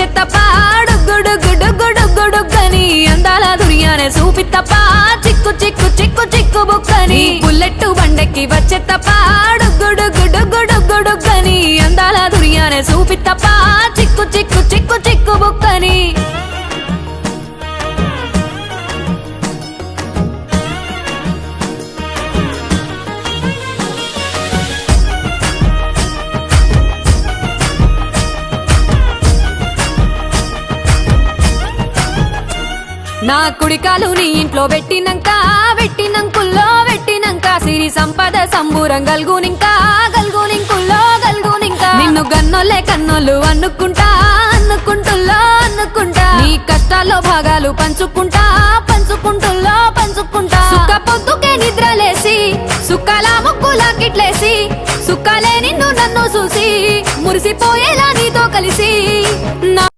వచ్చేత్తప్ప డుగ్గుడుగ్గుడుగ్గుడుగ్గుడుగ్గని అందాల దునియానే చూపిత్తప్ప చిక్కు చిక్కు చిక్కు చిక్కు బుక్కని బుల్లెట్టు బండెక్కి వచ్చేత్తప్ప డుగ్గుడుగ్గుడుగ్గుడుగ్గుడుగ్గని అందాల దునియానే చూపిత్తప్ప చిక్కు చిక్కు చిక్కు చిక్కు బుక్కని నా కుడికాలు నీ ఇంట్లో పెట్టినంక సిరి సంపద సంబూరం గల్గునింకా నిన్ను గన్నోళ్ళే కన్నోళ్ళు అనుకుంటా నీ కష్టాల్లో భాగాలు పంచుకుంటా సుక్క పొద్దుకే నిద్రలేసి సుక్కల ముక్కులా కిట్లేసి సుక్కలే నిన్ను నన్ను చూసి మురిసిపోయేలా నీతో కలిసి